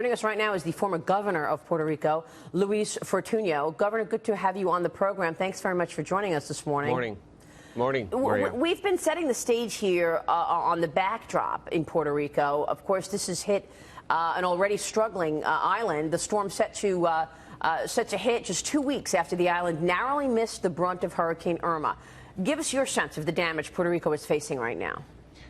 Joining us right now is the former governor of Puerto Rico, Luis Fortuno. Governor, good to have you on the program. Thanks very much for joining us this morning. Morning. We've been setting the stage here on the backdrop in Puerto Rico. Of course, this has hit an already struggling island. The storm set to hit just 2 weeks after the island narrowly missed the brunt of Hurricane Irma. Give us your sense of the damage Puerto Rico is facing right now.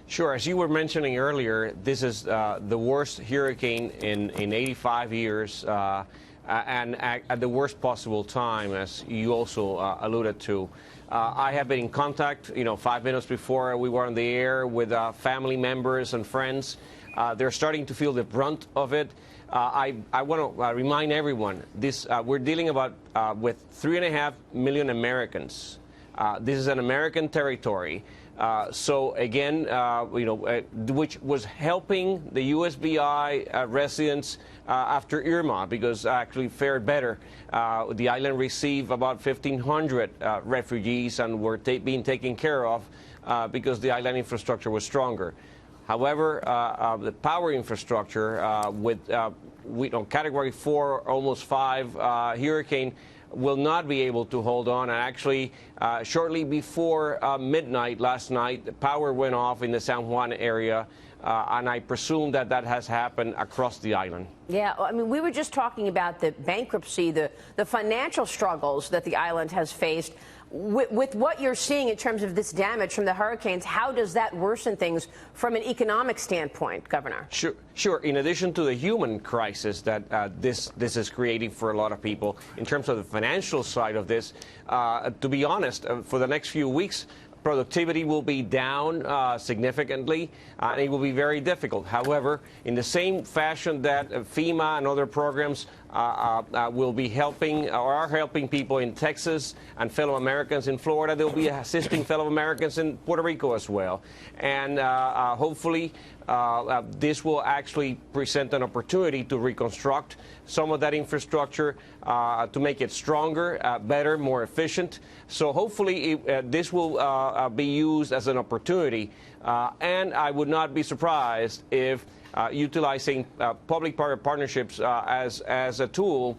Sure. As you were mentioning earlier, this is the worst hurricane in 85 years and at the worst possible time, as you also alluded to. I have been in contact, 5 minutes before we were on the air with family members and friends. They're starting to feel the brunt of it. I want to remind everyone, we're dealing with 3.5 million Americans. This is an American territory. So again, which was helping the USVI residents after Irma, because actually fared better. The island received about 1,500 refugees and were being taken care of because the island infrastructure was stronger. However, the power infrastructure with Category 4, almost 5 hurricane will not be able to hold on. And actually, shortly before midnight last night, the power went off in the San Juan area, and I presume that has happened across the island. Yeah, I mean, we were just talking about the bankruptcy, the financial struggles that the island has faced. With what you're seeing in terms of this damage from the hurricanes, how does that worsen things from an economic standpoint, Governor? Sure. In addition to the human crisis that this is creating for a lot of people, in terms of the financial side of this, to be honest, for the next few weeks, productivity will be down significantly, and it will be very difficult. However, in the same fashion that FEMA and other programs will be helping or are helping people in Texas and fellow Americans in Florida, they'll be assisting fellow Americans in Puerto Rico as well. And hopefully this will actually present an opportunity to reconstruct some of that infrastructure to make it stronger, better, more efficient. So hopefully this will be used as an opportunity. And I would not be surprised if utilizing public-private partnerships as a tool,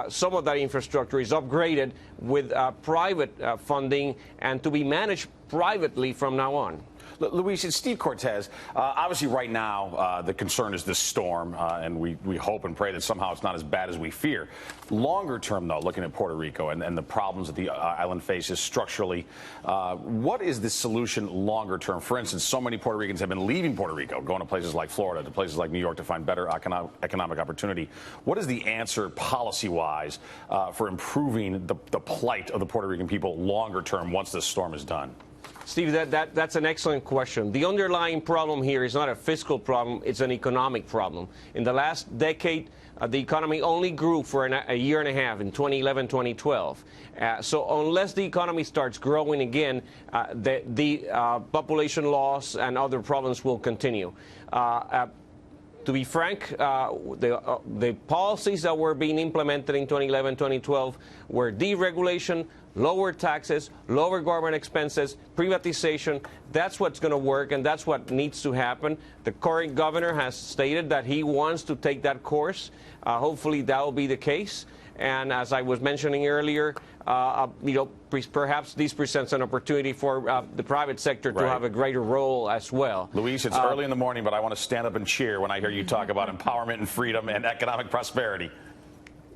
some of that infrastructure is upgraded with private funding and to be managed privately from now on. Luis, it's Steve Cortez. Obviously, right now, the concern is this storm, and we hope and pray that somehow it's not as bad as we fear. Longer term, though, looking at Puerto Rico and the problems that the island faces structurally, what is the solution longer term? For instance, so many Puerto Ricans have been leaving Puerto Rico, going to places like Florida, to places like New York to find better economic opportunity. What is the answer policy-wise for improving the plight of the Puerto Rican people longer term once this storm is done? Steve, that's an excellent question. The underlying problem here is not a fiscal problem, it's an economic problem. In the last decade, the economy only grew for a year and a half in 2011, 2012. So unless the economy starts growing again, the population loss and other problems will continue. To be frank, the policies that were being implemented in 2011, 2012 were deregulation, lower taxes, lower government expenses, privatization. That's what's going to work, and that's what needs to happen. The current governor has stated that he wants to take that course. Hopefully that will be the case. And as I was mentioning earlier, perhaps this presents an opportunity for the private sector to have a greater role as well. Luis, it's early in the morning, but I want to stand up and cheer when I hear you talk about empowerment and freedom and economic prosperity.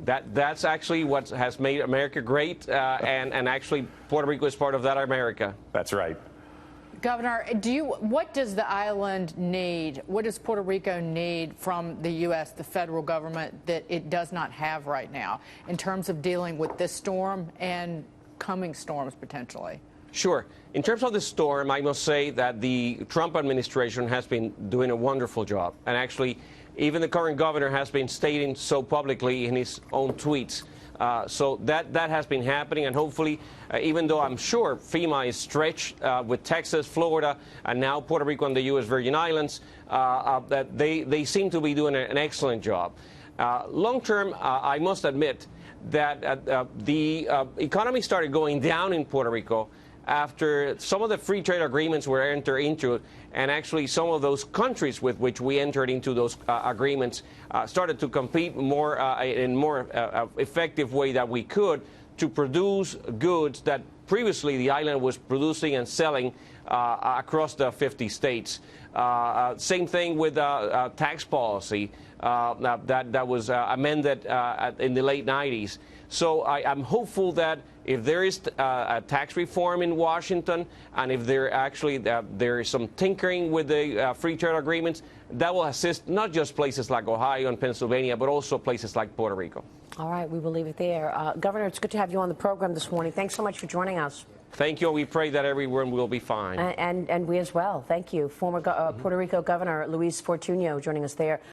That's actually what has made America great, and actually Puerto Rico is part of that America. That's right. Governor, what does the island need? What does Puerto Rico need from the U.S., the federal government, that it does not have right now in terms of dealing with this storm and coming storms potentially? Sure. In terms of the storm, I must say that the Trump administration has been doing a wonderful job. And actually, even the current governor has been stating so publicly in his own tweets. So that has been happening, and hopefully, even though I'm sure FEMA is stretched with Texas, Florida, and now Puerto Rico and the U.S. Virgin Islands, that they seem to be doing an excellent job. Long term, I must admit that the economy started going down in Puerto Rico after some of the free trade agreements were entered into, and actually some of those countries with which we entered into those agreements started to compete more in more effective way that we could to produce goods that previously the island was producing and selling across the 50 states. Same thing with tax policy that was amended in the late 90s. So I'm hopeful that if there is a tax reform in Washington, and if there is some tinkering with the free trade agreements, that will assist not just places like Ohio and Pennsylvania, but also places like Puerto Rico. All right, we will leave it there. Governor, it's good to have you on the program this morning. Thanks so much for joining us. Thank you. We pray that everyone will be fine. And we as well. Thank you. Former Puerto Rico Governor Luis Fortuno joining us there.